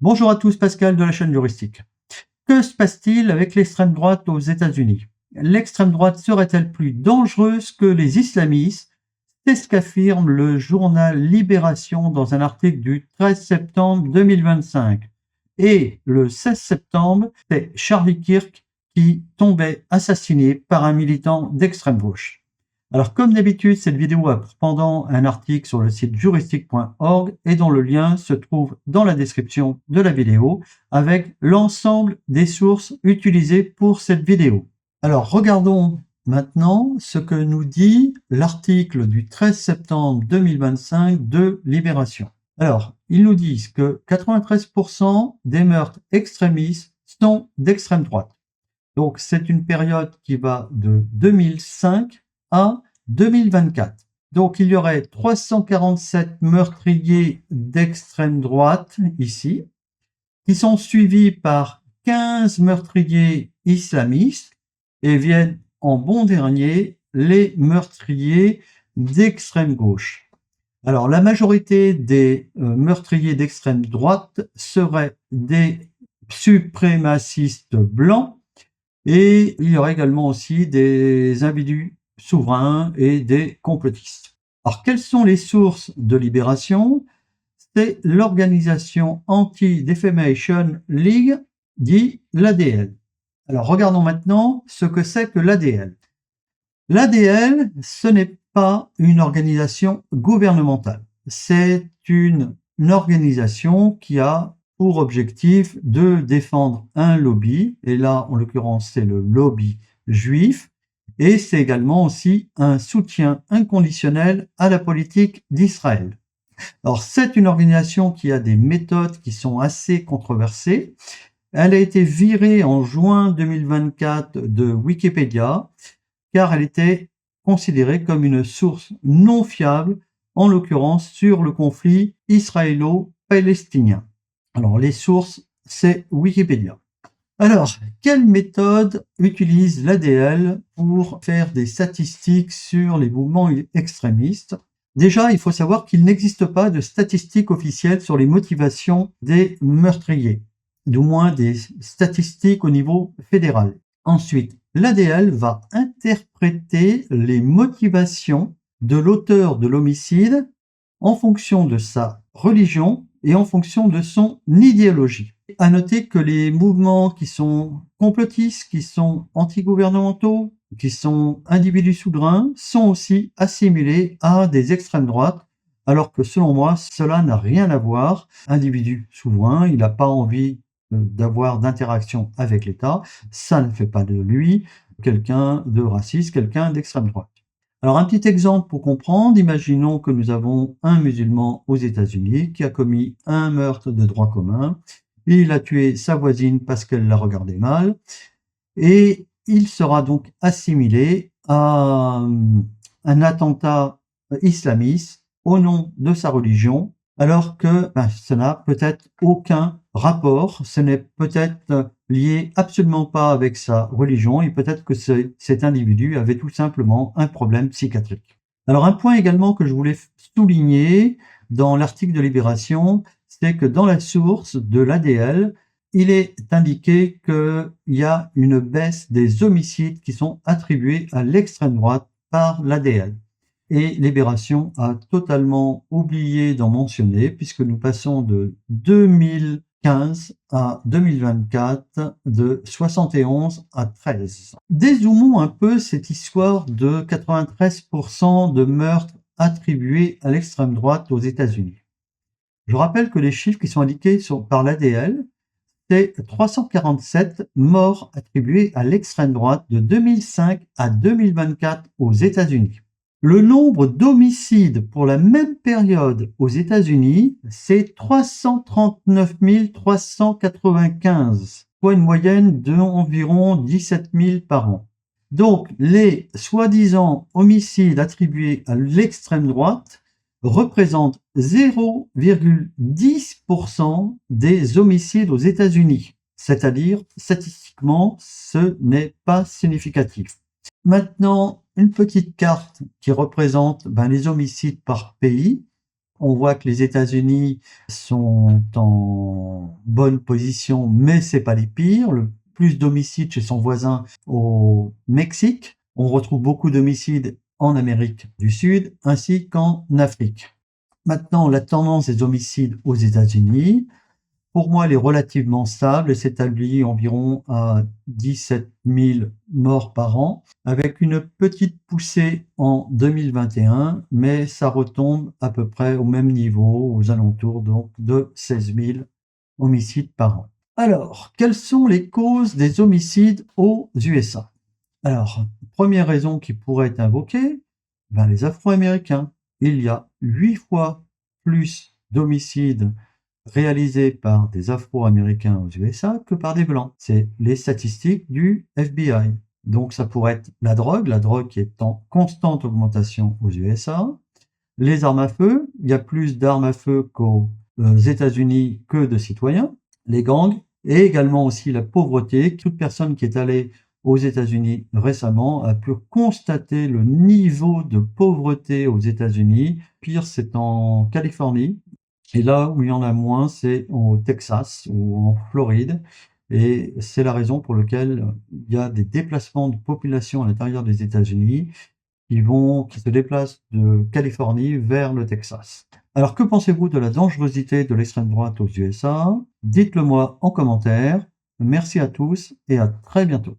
Bonjour à tous, Pascal de la chaîne Juristique. Que se passe-t-il avec l'extrême droite aux États-Unis? L'extrême droite serait-elle plus dangereuse que les islamistes? C'est ce qu'affirme le journal Libération dans un article du 13 septembre 2025. Et le 16 septembre, c'est Charlie Kirk qui tombait assassiné par un militant d'extrême gauche. Alors, comme d'habitude, cette vidéo a pour pendant un article sur le site juristique.org et dont le lien se trouve dans la description de la vidéo avec l'ensemble des sources utilisées pour cette vidéo. Alors, regardons maintenant ce que nous dit l'article du 13 septembre 2025 de Libération. Alors, ils nous disent que 93% des meurtres extrémistes sont d'extrême droite. Donc, c'est une période qui va de 2005 à 2024. Donc, il y aurait 347 meurtriers d'extrême droite ici, qui sont suivis par 15 meurtriers islamistes et viennent en bon dernier les meurtriers d'extrême gauche. Alors, la majorité des meurtriers d'extrême droite seraient des suprémacistes blancs et il y aurait également aussi des individus souverains et des complotistes. Alors, quelles sont les sources de Libération? C'est l'organisation Anti-Defamation League, dit l'ADL. Alors, regardons maintenant ce que c'est que l'ADL. L'ADL, ce n'est pas une organisation gouvernementale. C'est une organisation qui a pour objectif de défendre un lobby, et là, en l'occurrence, c'est le lobby juif, et c'est également aussi un soutien inconditionnel à la politique d'Israël. Alors, c'est une organisation qui a des méthodes qui sont assez controversées. Elle a été virée en juin 2024 de Wikipédia, car elle était considérée comme une source non fiable, en l'occurrence sur le conflit israélo-palestinien. Alors, les sources, c'est Wikipédia. Alors, quelle méthode utilise l'ADL pour faire des statistiques sur les mouvements extrémistes? Déjà, il faut savoir qu'il n'existe pas de statistiques officielles sur les motivations des meurtriers, du moins des statistiques au niveau fédéral. Ensuite, l'ADL va interpréter les motivations de l'auteur de l'homicide en fonction de sa religion et en fonction de son idéologie. À noter que les mouvements qui sont complotistes, qui sont antigouvernementaux, qui sont individus souverains, sont aussi assimilés à des extrêmes droites, alors que selon moi, cela n'a rien à voir. Individu souverain, il n'a pas envie d'avoir d'interaction avec l'État, ça ne fait pas de lui quelqu'un de raciste, quelqu'un d'extrême droite. Alors, un petit exemple pour comprendre, imaginons que nous avons un musulman aux États-Unis qui a commis un meurtre de droit commun. Il a tué sa voisine parce qu'elle l'a regardé mal. Et il sera donc assimilé à un attentat islamiste au nom de sa religion, alors que ça n'a peut-être aucun rapport, ce n'est peut-être lié absolument pas avec sa religion, et peut-être que cet individu avait tout simplement un problème psychiatrique. Alors, un point également que je voulais souligner dans l'article de Libération, c'est que dans la source de l'ADL, il est indiqué qu'il y a une baisse des homicides qui sont attribués à l'extrême droite par l'ADL. Et Libération a totalement oublié d'en mentionner, puisque nous passons de 2015 à 2024, de 71 à 13. Dézoomons un peu cette histoire de 93% de meurtres attribués à l'extrême droite aux États-Unis. Je rappelle que les chiffres qui sont indiqués par l'ADL, c'est 347 morts attribués à l'extrême droite de 2005 à 2024 aux États-Unis. Le nombre d'homicides pour la même période aux États-Unis, c'est 339 395, soit une moyenne d'environ 17 000 par an. Donc, les soi-disant homicides attribués à l'extrême droite représentent 0,10% des homicides aux États-Unis. C'est-à-dire, statistiquement, ce n'est pas significatif. Maintenant, une petite carte qui représente les homicides par pays. On voit que les États-Unis sont en bonne position, mais c'est pas les pires. Le plus d'homicides chez son voisin au Mexique. On retrouve beaucoup d'homicides en Amérique du Sud ainsi qu'en Afrique. Maintenant, la tendance des homicides aux États-Unis, pour moi, elle est relativement stable et s'établit environ à 17 000 morts par an, avec une petite poussée en 2021, mais ça retombe à peu près au même niveau, aux alentours donc de 16 000 homicides par an. Alors, quelles sont les causes des homicides aux USA? Alors, première raison qui pourrait être invoquée, les Afro-Américains. Il y a 8 fois plus d'homicides réalisés par des Afro-Américains aux USA que par des Blancs. C'est les statistiques du FBI. Donc ça pourrait être la drogue qui est en constante augmentation aux USA. Les armes à feu, il y a plus d'armes à feu qu'aux États-Unis que de citoyens. Les gangs et également aussi la pauvreté. Toute personne qui est allée aux États-Unis récemment a pu constater le niveau de pauvreté aux États-Unis. Pire, c'est en Californie. Et là où il y en a moins, c'est au Texas ou en Floride. Et c'est la raison pour laquelle il y a des déplacements de population à l'intérieur des États-Unis qui se déplacent de Californie vers le Texas. Alors, que pensez-vous de la dangerosité de l'extrême droite aux USA? Dites-le moi en commentaire. Merci à tous et à très bientôt.